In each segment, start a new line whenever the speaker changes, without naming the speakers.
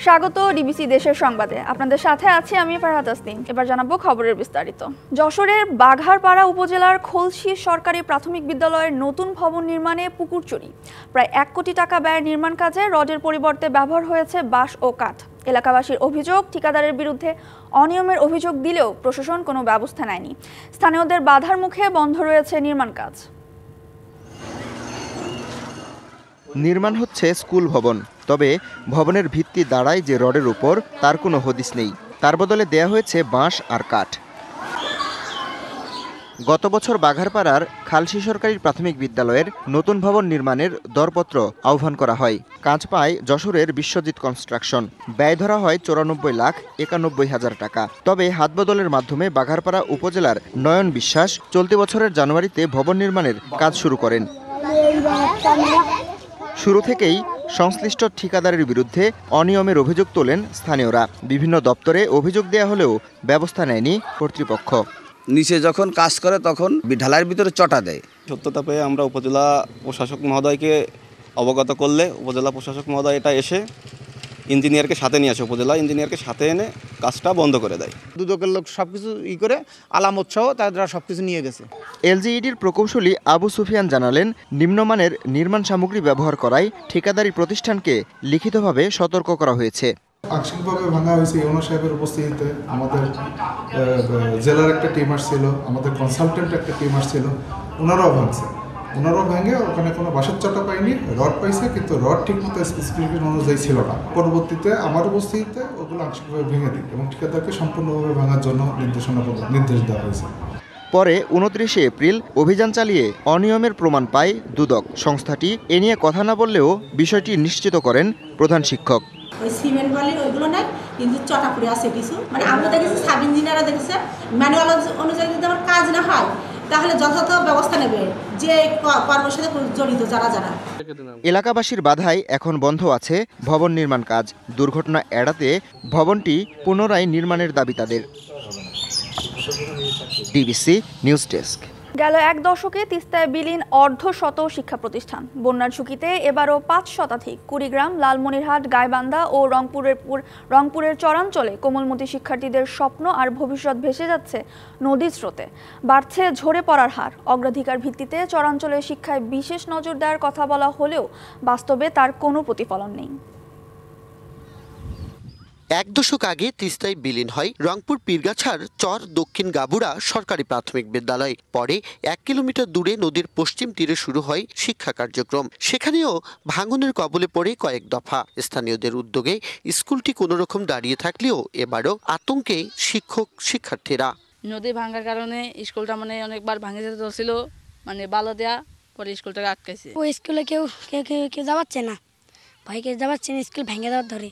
স্বাগত ডিবিসি দেশের সংবাদে। আপনাদের সাথে আছি আমি ফারহাদ তাসনিম। এবার জানাবো খবরের বিস্তারিত। যশোরের বাঘারপাড়া উপজেলার খোলশী সরকারি প্রাথমিক বিদ্যালয়ের নতুন ভবন নির্মাণে পুকুর চুরি। প্রায় 1 কোটি টাকা ব্যয়ের নির্মাণ কাজে রডের পরিবর্তে ব্যবহার হয়েছে বাঁশ ও কাঠ। এলাকাবাসীর অভিযোগ, ঠিকাদারের বিরুদ্ধে অনিয়মের অভিযোগ দিলেও প্রশাসন কোনো ব্যবস্থা নেয়নি। স্থানীয়দের বাধার মুখে বন্ধ রয়েছে নির্মাণ কাজ।
নির্মাণ হচ্ছে স্কুল ভবন, তবে ভবনের ভিত্তি দাঁড়ায় যে রডের উপর তার কোনো হদিস নেই। তার বদলে দেয়া হয়েছে বাঁশ আর কাঠ। গত বছর বাঘারপাড়ার খালশী সরকারি প্রাথমিক বিদ্যালয়ের নতুন ভবন নির্মাণের দরপত্র আহ্বান করা হয়। কাজ পায় যশোরের বিশ্বজিৎ কনস্ট্রাকশন। ব্যয় ধরা হয় 94,91,000 টাকা। তবে হাত বদলের মাধ্যমে বাঘারপাড়া উপজেলার নয়ন বিশ্বাস চলতি বছরের জানুয়ারিতে ভবন নির্মাণের কাজ শুরু করেন। শুরু থেকেই সংশ্লিষ্ট ঠিকাদারের বিরুদ্ধে অনিয়মের অভিযোগ তোলেন স্থানীয়রা। বিভিন্ন দপ্তরে অভিযোগ দেয়া হলেও ব্যবস্থা নেয়নি কর্তৃপক্ষ।
নিচে যখন কাজ করে তখন ঢালাইয়ের ভিতরে চটা দেয়।
সত্যতা পেয়ে আমরা উপজেলা প্রশাসক মহোদয়কে অবগত করলে উপজেলা প্রশাসক মহোদয় এটা এসে ইঞ্জিনিয়ারকে সাথে নিয়ে আসে, উপজেলা ইঞ্জিনিয়ারকে সাথে এনে কাজটা বন্ধ করে দেয়।
দুদকের লোক সবকিছু করে আলামত সহ তারা সবকিছু নিয়ে গেছে।
এলজিইডির প্রকৌশলী আবু সুফিয়ান জানালেন, নিম্নমানের নির্মাণ সামগ্রী ব্যবহার করায় ঠিকাদারি প্রতিষ্ঠানকে লিখিতভাবে সতর্ক করা হয়েছে।
আংশিকভাবে ভাঙা হয়েছে ইউনো সাহেবের উপস্থিতিতে। আমাদের জেলার একটা টিম আসছিল, আমাদের কনসালটেন্ট একটা টিম আসছিল, ওনারাও ভেঙে ওখানে কোনো বাঁশের চাটা পাইনি, রড পাইছে, কিন্তু রড ঠিক মতো স্পেসিফিকেশন অনুযায়ী ছিল না। পরবর্তীতে আমার উপস্থিতিতে ওগুলো আংশিকভাবে ভেঙে দিই এবং ঠিকাদারকে সম্পূর্ণভাবে ভাঙার জন্য নির্দেশ দেওয়া হয়েছে।
পরে 29 এপ্রিল অভিযান চালিয়ে অনিয়মের প্রমাণ পায় দুদক। সংস্থাটি এ নিয়ে কথা না বললেও বিষয়টি নিশ্চিত করেন প্রধান শিক্ষক।
ওই সিমেন্ট বালি ওইগুলো নাই, কিন্তু চটা পড়ে আছে কিছু। মানে আমরা দেখেছি, সাব ইঞ্জিনিয়াররা দেখেছে, ম্যানুয়াল অনুযায়ী যদি আমার কাজ না হয় তাহলে যথাযথ ব্যবস্থা নেবে যে কর্মের সাথে জড়িত যারা।
এলাকাবাসীর বাধায় এখন বন্ধ আছে ভবন নির্মাণ কাজ। দুর্ঘটনা এড়াতে ভবনটি পুনরায় নির্মাণের দাবি তাদের। DBC news desk.
গেল 1 দশকে তিস্তায় বিলীন অর্ধশত শিক্ষা প্রতিষ্ঠান। বন্যার ঝুঁকিতে এবারও 5 শতাধিক কুড়িগ্রাম, লালমনিরহাট, গাইবান্ধা ও রংপুরের চরাঞ্চলে কোমলমতি শিক্ষার্থীদের স্বপ্ন আর ভবিষ্যৎ ভেসে যাচ্ছে নদীর স্রোতে। বাড়ছে ঝরে পড়ার হার। অগ্রাধিকার ভিত্তিতে চরাঞ্চলের শিক্ষায় বিশেষ নজর দেওয়ার কথা বলা হলেও বাস্তবে তার কোনো প্রতিফলন নেই।
1 দশক আগে তিস্তায় বিলীন হয় রংপুর পীরগাছার চর দক্ষিণ গাবুড়া সরকারি প্রাথমিক বিদ্যালয়। পরে 1 কিলোমিটার দূরে নদীর পশ্চিম তীরে শুরু হয় শিক্ষা কার্যক্রম। সেখানেও ভাঙনের কবলে পড়ে কয়েক দফা। স্থানীয়দের উদ্যোগে স্কুলটি কোনোরকম দাঁড়িয়ে থাকলেও এবারও আতঙ্কে শিক্ষক শিক্ষার্থীরা।
নদী ভাঙার কারণে স্কুলটা অনেকবার ভাঙে যেতে ছিল, বালো দেয়া পরে স্কুলটাকে আটকাইছে।
ওই স্কুলে কেউ যাওয়াচ্ছে না, ভয়কে যাওয়াচ্ছে না, স্কুল ভেঙে দেওয়ার ধরে।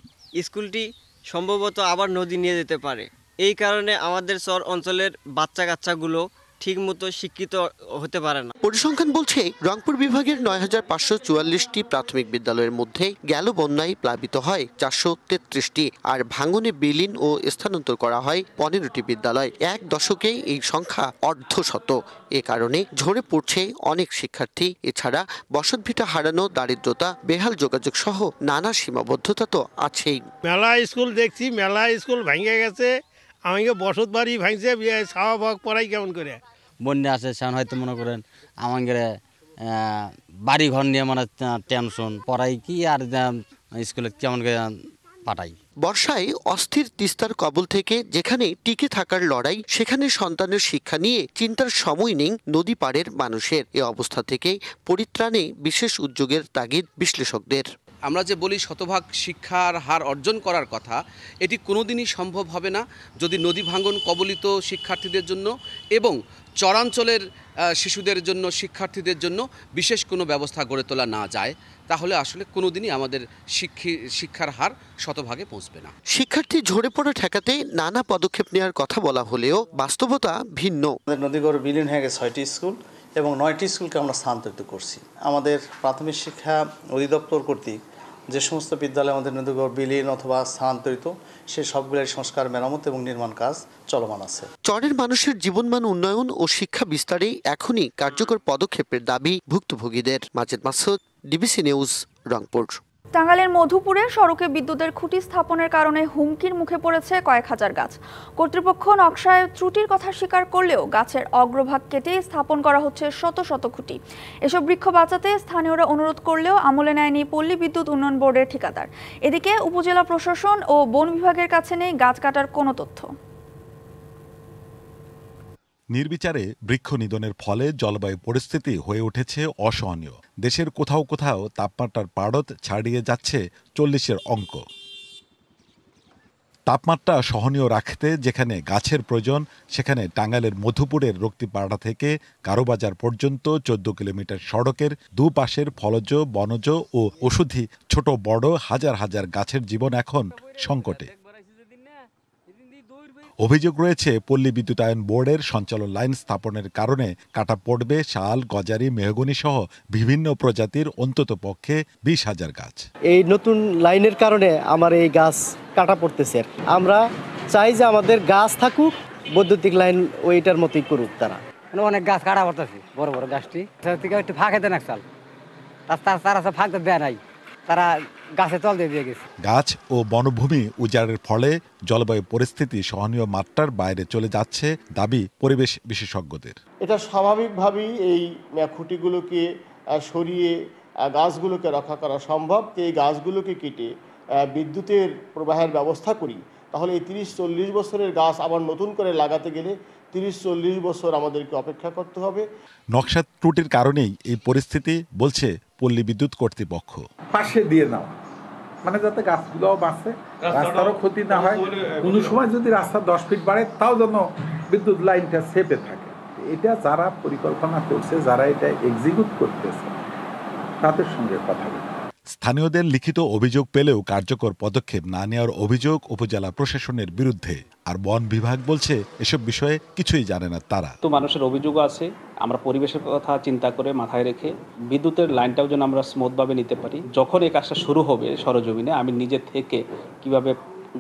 স্কুলটি সম্ভবত আবার নদী নিয়ে যেতে পারে। এই কারণে আমাদের চর অঞ্চলের বাচ্চা কাচ্চাগুলো ঠিক মতো শিক্ষিত হতে পারে না।
পরিসংখ্যান বলছে রংপুর বিভাগের 9,544টি প্রাথমিক বিদ্যালয়ের মধ্যে গেল বন্যায় প্লাবিত হয় 433টি, আর ভাঙনে বিলীন ও স্থানান্তর করা হয় 15টি বিদ্যালয়। 1 দশকে এই সংখ্যা অর্ধশত। এ কারণে ঝরে পড়ছে অনেক শিক্ষার্থী। এছাড়া বসতভিটা হারানো, দারিদ্রতা, বেহাল যোগাযোগ সহ নানা সীমাবদ্ধতা তো আছেই।
মেলা স্কুল দেখছি, মেলা স্কুল ভেঙে গেছে, আমাকে বসত বাড়ি ভাঙছে, শাহবাগ পড়াই কেমন করে।
বন্যা আছে, সেখানে হয়তো মনে করেন আমাদের বাড়ি ঘর নিয়ে টেনশন, পড়াই কি আর স্কুলে কেমন করে পাঠাই।
বর্ষায় অস্থির তিস্তার কবল থেকে যেখানে টিকে থাকার লড়াই, সেখানে সন্তানের শিক্ষা নিয়ে চিন্তার সময় নেই নদী পাড়ের মানুষের। এ অবস্থা থেকে পরিত্রাণে বিশেষ উদ্যোগের তাগিদ বিশ্লেষকদের।
আমরা যে বলি শতভাগ শিক্ষার হার অর্জন করার কথা, এটি কোনোদিনই সম্ভব হবে না যদি নদী ভাঙন কবলিত শিক্ষার্থীদের জন্য এবং চরাঞ্চলের শিশুদের জন্য, শিক্ষার্থীদের জন্য বিশেষ কোনো ব্যবস্থা গড়ে তোলা না যায়, তাহলে আসলে কোনোদিনই আমাদের শিক্ষার হার শতভাগে পৌঁছবে না।
শিক্ষার্থী ঝরে পড়া ঠেকাতে নানা পদক্ষেপ নেওয়ার কথা বলা হলেও বাস্তবতা ভিন্ন।
নদীগড় বিলীন হয়ে গেছে 6টি স্কুল এবং 9টি স্কুলকে আমরা স্থানান্তরিত করছি। আমাদের প্রাথমিক শিক্ষা অধিদপ্তর কর্তৃক যে সমস্ত বিদ্যালয় আমাদের নদীগড় বিলীন অথবা স্থানান্তরিত, সেই সবগুলোর সংস্কার, মেরামত এবং নির্মাণ কাজ চলমান আছে।
চরের মানুষের জীবনমান উন্নয়ন ও শিক্ষা বিস্তারে এখনই কার্যকর পদক্ষেপের দাবি ভুক্তভোগীদের। Majed Masud, DBC news, Rangpur.
টাঙ্গাইলের মধুপুরে সড়কে বিদ্যুতের খুঁটি স্থাপনের কারণে হুমকির মুখে পড়েছে কয়েক হাজার গাছ। কর্তৃপক্ষ নকশায় ত্রুটির কথা স্বীকার করলেও গাছের অগ্রভাগ কেটে স্থাপন করা হচ্ছে শত শত খুঁটি। এসব বৃক্ষ বাঁচাতে স্থানীয়রা অনুরোধ করলেও আমলে নেয়নি পল্লী বিদ্যুৎ উন্নয়ন বোর্ডের ঠিকাদার। এদিকে উপজেলা প্রশাসন ও বন বিভাগের কাছে নেই গাছ কাটার কোনো তথ্য।
নির্বিচারে বৃক্ষ নিধনের ফলে জলবায়ু পরিস্থিতি হয়ে উঠেছে অসহনীয়। দেশের কোথাও কোথাও তাপমাত্রার পারদ ছাড়িয়ে যাচ্ছে 40-এর অঙ্ক। তাপমাত্রা সহনীয় রাখতে যেখানে গাছের প্রয়োজন, সেখানে টাঙ্গাইলের মধুপুরের রক্তিপাড়া থেকে কারোবাজার পর্যন্ত 14 কিলোমিটার সড়কের দুপাশের ফলজ, বনজ ও ওষুধি ছোট বড় হাজার হাজার গাছের জীবন এখন সংকটে। অভিযোগ রয়েছে পল্লী বিদ্যুতায়ন বোর্ডের সঞ্চালন লাইন স্থাপনের কারণে কাটা পড়বে শাল, গজারি, মেহগনি সহ বিভিন্ন প্রজাতির অন্তত পক্ষে 20,000 গাছ।
এই নতুন লাইনের কারণে আমার এই গাছ কাটা পড়তেছে। আমরা চাই যে আমাদের গাছ থাকুক, বৈদ্যুতিক লাইন ওইটার মতোই করুক তারা।
অনেক গাছ কাটা পড়তেছে, বড় বড় গাছটি একটু ফাঁকে দেন একসাল, তারা ফাঁকতে দেয় নাই, তারা গাছে তল দিয়ে গেছে।
গাছ ও বনভূমি উজাড়ের ফলে জলবায়ু পরিস্থিতি সহনীয় মাত্রার বাইরে চলে যাচ্ছে দাবি পরিবেশ বিশেষজ্ঞদের।
এটা স্বাভাবিকভাবেই এই খুঁটিগুলোকে সরিয়ে গাছগুলোকে রক্ষা করা সম্ভব। এই গাছগুলোকে কেটে বিদ্যুতের প্রবাহের ব্যবস্থা করি, তাহলে এই 30-40 বছরের গাছ আবার নতুন করে লাগাতে গেলে 30-40 বছর আমাদেরকে অপেক্ষা করতে হবে।
নকশা ত্রুটির কারণেই এই পরিস্থিতি, বলছে পল্লী বিদ্যুৎ কর্তৃপক্ষ।
পাশে দিয়ে নাও, মানে যাতে গাছগুলোও বাঁচে, রাস্তারও ক্ষতি না হয়। কোনো সময় যদি রাস্তা 10 ফিট বাড়ে, তাও যেন বিদ্যুৎ লাইনটা সেফে থাকে। এটা যারা পরিকল্পনা করছে, যারা এটা এক্সিকিউট করতেছে, তাদের সঙ্গে কথা বলতে।
স্থানীয়দের লিখিত অভিযোগ পেলেও কার্যকর পদক্ষেপ না নেওয়ার অভিযোগ উপজেলা প্রশাসনের বিরুদ্ধে। আর বন বিভাগ বলছে এসব বিষয়ে কিছুই জানে না তারা।
তো মানুষের অভিযোগও আছে, আমরা পরিবেশের কথা চিন্তা করে মাথায় রেখে বিদ্যুতের লাইনটাও যেন আমরা স্মুথভাবে নিতে পারি। যখন এই কাজটা শুরু হবে সরজমিনে, আমি নিজে থেকে কিভাবে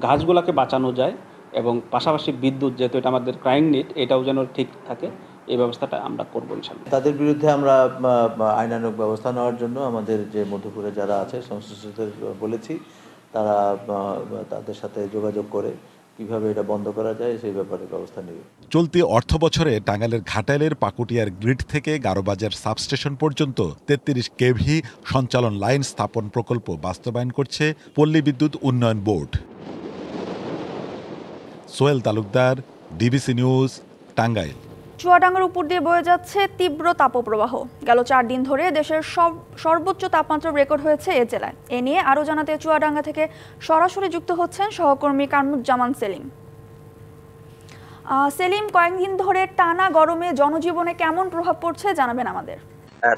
গাছগুলোকে বাঁচানো যায় এবং পাশাপাশি বিদ্যুৎ, যেহেতু এটা আমাদের ক্রাইম নিড, এটাও যেন ঠিক থাকে, এই ব্যবস্থাটা আমরা করবো ইনশাআল্লাহ।
তাদের বিরুদ্ধে আমরা আইনানুগ ব্যবস্থা নেওয়ার জন্য আমাদের যে মধুপুরে যারা আছে সংশ্লিষ্টদের বলেছি, তারা তাদের সাথে যোগাযোগ করে কিভাবে এটা বন্ধ করা যায় সেই ব্যাপারে ব্যবস্থা নেবে।
চলতি অর্থ বছরে টাঙ্গাইলের ঘাটাইলের পাকুটিয়ার গ্রিড থেকে গারোবাজার সাবস্টেশন পর্যন্ত 33 কেভি সঞ্চালন লাইন স্থাপন প্রকল্প বাস্তবায়ন করছে পল্লী বিদ্যুৎ উন্নয়ন board. Sohel Talukdar, DBC news, Tangail.
চুয়াডাঙ্গার উপর দিয়ে বয়ে যাচ্ছে তীব্র তাপপ্রবাহ। গেল 4 দিন ধরে দেশের সর্বোচ্চ তাপমাত্রা রেকর্ড হয়েছে এ জেলায়। এ নিয়ে আরও জানাতে চুয়াডাঙ্গা থেকে সরাসরি যুক্ত হচ্ছেন সহকর্মী কামরুজ্জামান সেলিম। সেলিম, কয়েকদিন ধরে টানা গরমে জনজীবনে কেমন প্রভাব পড়ছে জানাবেন আমাদের।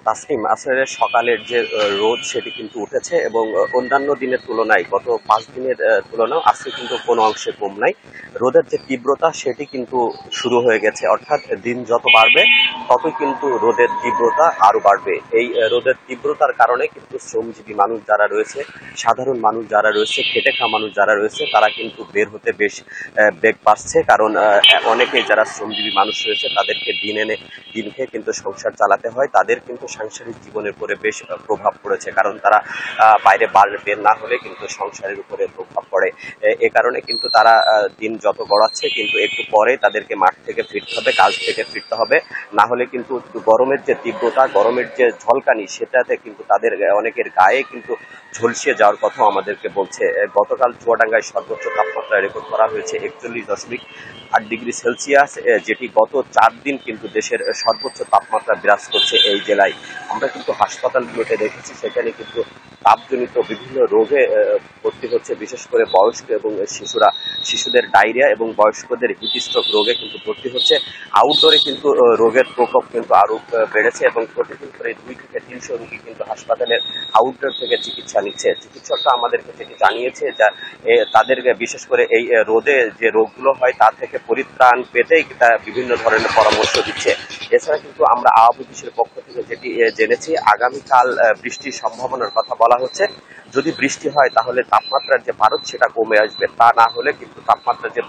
তাসনিম, আসলে সকালের যে রোদ সেটি কিন্তু উঠেছে এবং অন্যান্য দিনের তুলনায় গত 5 দিনের তুলনায় আজকে কিন্তু কোনো অংশে কম নাই। রোদের যে তীব্রতা সেটি কিন্তু শুরু হয়ে গেছে, অর্থাৎ দিন যত বাড়বে ততই কিন্তু রোদের তীব্রতা আরো বাড়বে। এই রোদের তীব্রতার কারণে কিন্তু শ্রমজীবী মানুষ যারা রয়েছে, সাধারণ মানুষ যারা রয়েছে, খেটে খাওয়া মানুষ যারা রয়েছে, তারা কিন্তু বের হতে বেশ বেগ পাচ্ছে। কারণ অনেকেই যারা শ্রমজীবী মানুষ রয়েছে তাদেরকে দিন এনে দিন খেয়ে কিন্তু সংসার চালাতে হয়, তাদের কিন্তু সাংসারিক জীবনের উপরে বেশ প্রভাব পড়েছে। কারণ তারা বাইরে বের না হলে কিন্তু সংসারের উপরে প্রভাব পড়ে। এ কারণে কিন্তু তারা দিন যত গড়াচ্ছে কিন্তু একটু পরে তাদেরকে মাঠ থেকে ফিরতে হবে, কাজ থেকে ফিরতে হবে, না হলে কিন্তু গরমের যে তীব্রতা, গরমের যে ঝলকানি, সেটাতে কিন্তু তাদের অনেকের গায়ে কিন্তু ঝলসিয়ে যাওয়ার কথা আমাদেরকে বলছে। গতকাল চুয়াডাঙ্গায় সর্বোচ্চ তাপমাত্রা রেকর্ড করা হয়েছে 41.8 ডিগ্রি সেলসিয়াস, যেটি গত 4 দিন কিন্তু দেশের সর্বোচ্চ তাপমাত্রা বিরাজ করছে এই জেলায়। আমরা কিন্তু হাসপাতালগুলোতে দেখেছি, সেখানে কিন্তু তাপজনিত বিভিন্ন রোগে ভর্তি হচ্ছে, বিশেষ করে বয়স্ক এবং শিশুরা। শিশুদের ডায়রিয়া এবং বয়স্কদের হিটস্ট্রোক রোগে কিন্তু ভর্তি হচ্ছে। আউটডোরে কিন্তু রোগের প্রকোপ কিন্তু আরো বেড়েছে এবং প্রতিদিন করে 2 থেকে 300 রোগী কিন্তু হাসপাতালের আউটডোর থেকে চিকিৎসা নিচ্ছে। চিকিৎসকরা আমাদেরকে যেটি জানিয়েছে, যা তাদেরকে বিশেষ করে এই রোদে যে রোগগুলো হয় তা থেকে পরিত্রাণ পেতেই বিভিন্ন ধরনের পরামর্শ দিচ্ছে। এছাড়া কিন্তু আমরা আবহাওয়া অফিসের পক্ষ থেকে যেটি জেনেছি, আগামীকাল বৃষ্টির সম্ভাবনার কথা বলা হচ্ছে। যদি বৃষ্টি হয় তাহলে তাপমাত্রার যে পারদ সেটা কমে আসবে, তা না হলে কিন্তু তাপমাত্রার যে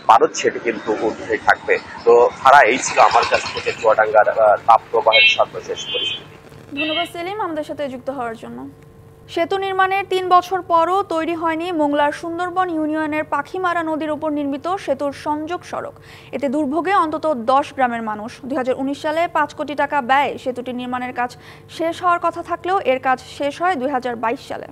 পারদ সেটি কিন্তু ঊর্ধ্বে থাকবে। তো ফারা, এই ছিল আমার কাছ থেকে চুয়াডাঙ্গার তাপ প্রবাহের সর্বশেষ পরিস্থিতি।
ধন্যবাদ সেলিম আমাদের সাথে যুক্ত হওয়ার জন্য। সেতু নির্মাণের ৩ বছর পরও তৈরি হয়নি মোংলার সুন্দরবন ইউনিয়নের পাখিমারা নদীর উপর নির্মিত সেতুর সংযোগ সড়ক। এতে দুর্ভোগে অন্তত ১০ গ্রামের মানুষ। ২০১৯ সালে ৫ কোটি টাকা ব্যয়ে সেতুটি নির্মাণের কাজ শেষ হওয়ার কথা থাকলেও এর কাজ শেষ হয় ২০২২ সালে।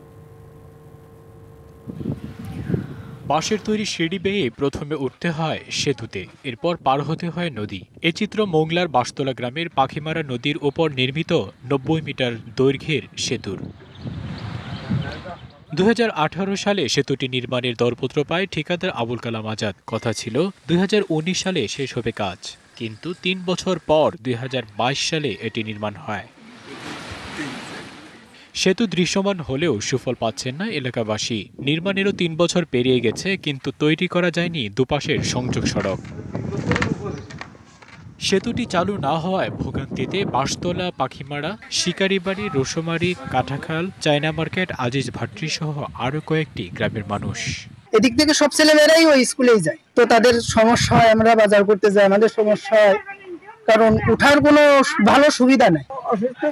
বাঁশের তৈরি সিঁড়ি বেয়ে প্রথমে উঠতে হয় সেতুতে, এরপর পার হতে হয় নদী। এ চিত্র মোংলার বাঁশতলা গ্রামের পাখিমারা নদীর ওপর নির্মিত ৯০ মিটার দৈর্ঘ্যের সেতুর। ২০১৮ সালে সেতুটি নির্মাণের দরপত্র পায় ঠিকাদার আবুল কালাম আজাদ। কথা ছিল ২০১৯ সালে শেষ হবে কাজ, কিন্তু ৩ বছর পর ২০২২ সালে এটি নির্মাণ হয়। সেতু দৃশ্যমান হলেও সুফল পাচ্ছেন না এলাকাবাসী। নির্মাণেরও ৩ বছর পেরিয়ে গেছে, কিন্তু তৈরি করা যায়নি দুপাশের সংযোগ সড়ক। সেতুটি চালু না হওয়ায় ভোগান্তিতে বাঁশতলা, পাখিমারা, শিকারিবাড়ি, রসুমারি, কাঁঠাখাল, চায়না মার্কেট, আজিজ ভাট্রি সহ আরও কয়েকটি গ্রামের মানুষ।
এদিক থেকে সব ছেলেমেয়েরাই ওই স্কুলেই যায়, তো তাদের সমস্যা হয়। আমরা বাজার করতে যাই, আমাদের সমস্যা হয়, কারণ উঠার কোনো ভালো সুবিধা নেই। অসুস্থ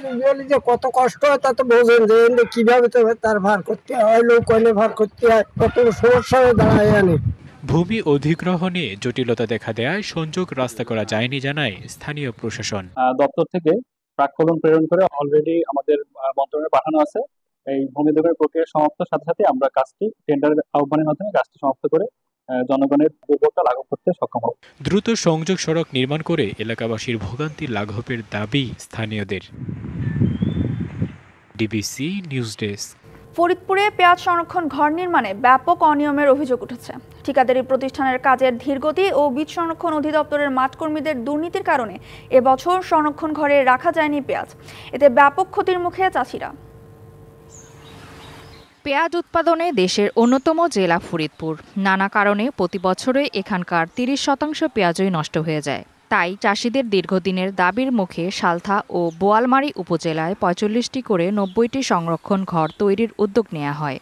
যে কত কষ্ট হয় তা তো বোঝেন, যে কিভাবে তার ভার করতে হয়, লোক কইলে ভার করতে হয়, কত সমস্যা দাঁড়ায় আনে।
ভূমি অধিগ্রহণে জটিলতা দেখা দেয়, সংযোগ রাস্তা করা যায়নি জানায় স্থানীয় প্রশাসন।
দপ্তর থেকে প্রাক্কলন প্রেরণ করে অলরেডি আমাদের মন্ত্রণালয়ে পাঠানো আছে। এই ভূমি অধিগ্রহণ প্রক্রিয়া সমাপ্তর সাথে সাথে আমরা কাজটি টেন্ডারের আহ্বানের মাধ্যমে কাজটি সমাপ্ত করে জনগণের উপভোক্তা লাঘব করতে সক্ষম হব।
দ্রুত সংযোগ সড়ক নির্মাণ করে এলাকাবাসীর ভোগান্তি লাঘবের দাবি স্থানীয়দের। DBC news desk.
ফরিদপুরে পেঁয়াজ সংরক্ষণ ঘর নির্মাণে ব্যাপক অনিয়মের অভিযোগ উঠেছে। ঠিকাদারি প্রতিষ্ঠানের কাজের ধীরগতি ও বীজ সংরক্ষণ অধিদপ্তরের মাঠকর্মীদের দুর্নীতির কারণে এবছর সংরক্ষণ ঘরে রাখা যায়নি পেঁয়াজ। এতে ব্যাপক ক্ষতির মুখে চাষিরা।
পেঁয়াজ উৎপাদনে দেশের অন্যতম জেলা ফরিদপুর। নানা কারণে প্রতি বছরই এখানকার ৩০% পেঁয়াজই নষ্ট হয়ে যায়। তাই চাষিদের দীর্ঘদিনের দাবির মুখে সালথা ও বোয়ালমারী উপজেলায় ৪৫টি করে ৯০টি সংরক্ষণ ঘর তৈরির উদ্যোগ নেওয়া হয়।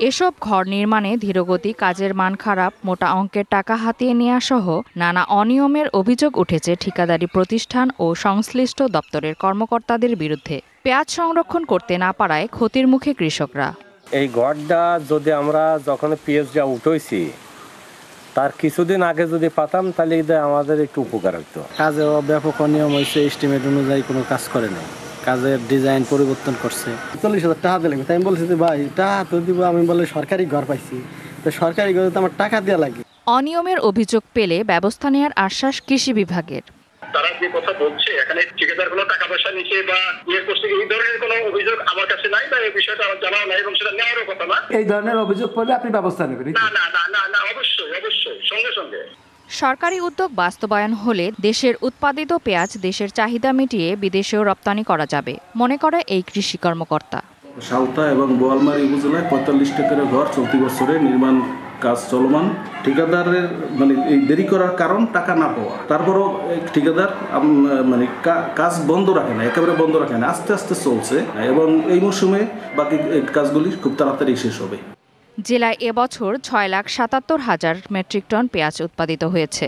এসব ঘর নির্মাণে ধীরগতি, কাজের মান খারাপ, মোটা অঙ্কের টাকা হাতিয়ে নেওয়া সহ নানা অনিয়মের অভিযোগ উঠেছে ঠিকাদারি প্রতিষ্ঠান ও সংশ্লিষ্ট দপ্তরের কর্মকর্তাদের বিরুদ্ধে। পেঁয়াজ সংরক্ষণ করতে না পারায় ক্ষতির মুখে কৃষকরা।
এই ঘরটা যদি আমরা যখন পেঁয়াজটা উঠেছি তার কিছুদিন আগে যদি পাতাম তাহলে আমাদের একটু উপকার হতো।
কাজে ব্যাপক অনিয়ম হয়েছে, এস্টিমেট অনুযায়ী কোনো কাজ করে নাই, কাজের ডিজাইন পরিবর্তন করছে। ৪০,০০০ টাকা দিলে আমি বলছি যে ভাই টাকা তো দিব, আমি বলে সরকারি ঘর পাইছি, তো সরকারি ঘরে তো আমার টাকা দেওয়া লাগে।
অনিয়মের অভিযোগ পেলে ব্যবস্থা নেওয়ার আশ্বাস কৃষি বিভাগের।
তারা যে কথা বলছে এখানে ঠিকাদার কোনো টাকা পয়সা নিচ্ছে বা করছে, এই ধরনের কোনো অভিযোগ আমার কাছে নাই বা এই বিষয়টা আমার জানা নাই এবং সেটা নেওয়ারও কথা না।
এই ধরনের অভিযোগ পেলে আপনি ব্যবস্থা নেবেন?
না না না না না, অবশ্যই অবশ্যই, সঙ্গে সঙ্গে।
সরকারি উদ্যোগ বাস্তবায়ন হলে দেশের উৎপাদিত পেঁয়াজ দেশের চাহিদা মিটিয়ে বিদেশেও রপ্তানি করা যাবে, মনে করে এই কৃষি কর্মকর্তা।
সালথা এবং বোয়ালমারী উপজেলায় ৪৫টি করে ঘর চলতি বছরে নির্মাণ কাজ চলমান। ঠিকাদারের এই দেরি করার কারণ টাকা না পাওয়া। তারপরও ঠিকাদার কাজ বন্ধ রাখে না, একেবারে বন্ধ রাখে না, আস্তে আস্তে চলছে এবং এই মৌসুমে বাকি কাজগুলি খুব তাড়াতাড়ি শেষ হবে।
জেলায় এবছর ৬,৭৭,০০০ মেট্রিক টন পেঁয়াজ উৎপাদিত হয়েছে।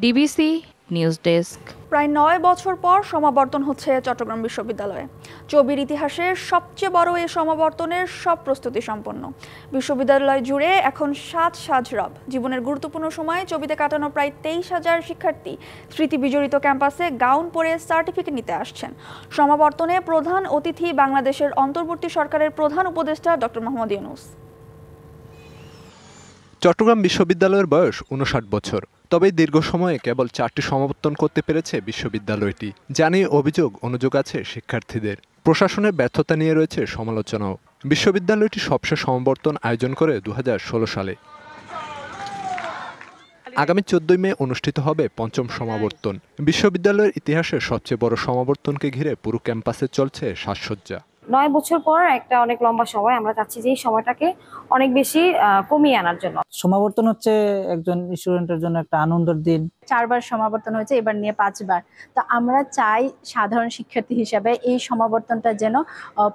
DBC news desk.
প্রায় ৯ বছর পর সমাবর্তন হচ্ছে চট্টগ্রাম বিশ্ববিদ্যালয়ে। চবির ইতিহাসে সবচেয়ে বড় এই সমাবর্তনের সব প্রস্তুতি সম্পন্ন। বিশ্ববিদ্যালয় জুড়ে এখন সাজ রব। জীবনের গুরুত্বপূর্ণ সময় চবিতে কাটানো প্রায় ২৩,০০০ শিক্ষার্থী স্মৃতি বিজড়িত ক্যাম্পাসে গাউন পরে সার্টিফিকেট নিতে আসছেন। সমাবর্তনে প্রধান অতিথি বাংলাদেশের অন্তর্বর্তী সরকারের প্রধান উপদেষ্টা ডক্টর মোহাম্মদ ইউনূস।
চট্টগ্রাম বিশ্ববিদ্যালয়ের বয়স ৫৯ বছর। তবে দীর্ঘ সময়ে কেবল 4টি সমাবর্তন করতে পেরেছে বিশ্ববিদ্যালয়টি। জানিয়ে অভিযোগ অনুযোগ আছে শিক্ষার্থীদের। প্রশাসনের ব্যর্থতা নিয়ে রয়েছে সমালোচনাও। বিশ্ববিদ্যালয়টি সবশেষ সমাবর্তন আয়োজন করে ২০১৬ সালে। আগামী ১৪ মে অনুষ্ঠিত হবে ৫ম সমাবর্তন। বিশ্ববিদ্যালয়ের ইতিহাসে সবচেয়ে বড় সমাবর্তনকে ঘিরে পুরো ক্যাম্পাসে চলছে সাজসজ্জা।
৯ বছর পর একটা অনেক লম্বা সময়, আমরা চাচ্ছি যে এই সময়টাকে অনেক বেশি কমিয়ে আনার জন্য।
সমাবর্তন হচ্ছে একজন স্টুডেন্টের জন্য একটা আনন্দের দিন।
4বার সমাবর্তন হয়েছে, এবার নিয়ে 5বার। তো আমরা চাই সাধারণ শিক্ষার্থী হিসেবে এই সমাবর্তনটা যেন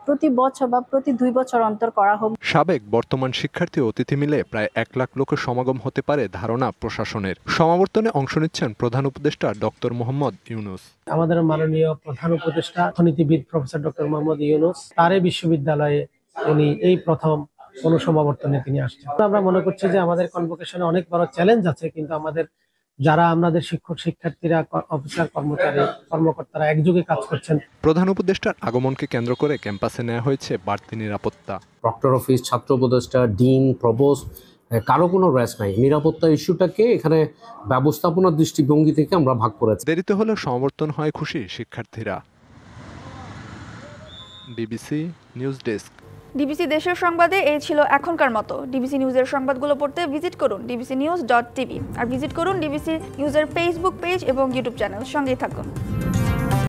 প্রতি বছর বা প্রতি 2 বছর অন্তর করা হোক।
সাবেক বর্তমান শিক্ষার্থী ও অতিথি মিলে প্রায় 1 লাখ লোকের সমাগম হতে পারে ধারণা প্রশাসনের। সমাবর্তনে অংশ নিচ্ছেন প্রধান উপদেষ্টা ডক্টর মোহাম্মদ ইউনূস।
আমাদের মাননীয় প্রধান উপদেষ্টা অর্থনীতিবিদ প্রফেসর ডক্টর মোহাম্মদ ইউনূস, তারই বিশ্ববিদ্যালয়ে উনি এই প্রথম কোনো সমাবর্তনে তিনি আসছেন। আমরা মনে করছি যে আমাদের কনভোকেশনে অনেক বড় চ্যালেঞ্জ আছে, কিন্তু আমাদের শিক্ষক শিক্ষার্থীরা, অফিসার কর্মচারী কর্মকর্তারা একযোগে কাজ করছেন।
প্রধান উপদেষ্টার আগমনকে কেন্দ্র করে ক্যাম্পাসে নেওয়া হয়েছে বাড়তি নিরাপত্তা।
প্রক্টর অফিস, ছাত্র উপদেষ্টা, ডিন, প্রভোস্ট, কারো কোনো রেস নাই। নিরাপত্তা ইস্যুটাকে এখানে ব্যবস্থাপনার দৃষ্টিভঙ্গি থেকে আমরা ভাগ করেছি।
দেরিতে হলেও সমাবর্তন হয় খুশি শিক্ষার্থীরা। DBC news desk.
ডিবিসি দেশের সংবাদে এই ছিল এখনকার মতো। ডিবিসি নিউজের সংবাদগুলো পড়তে ভিজিট করুন dbcnews.tv আর ভিজিট করুন ডিবিসি নিউজের ফেসবুক পেজ এবং ইউটিউব চ্যানেল। সঙ্গেই থাকুন।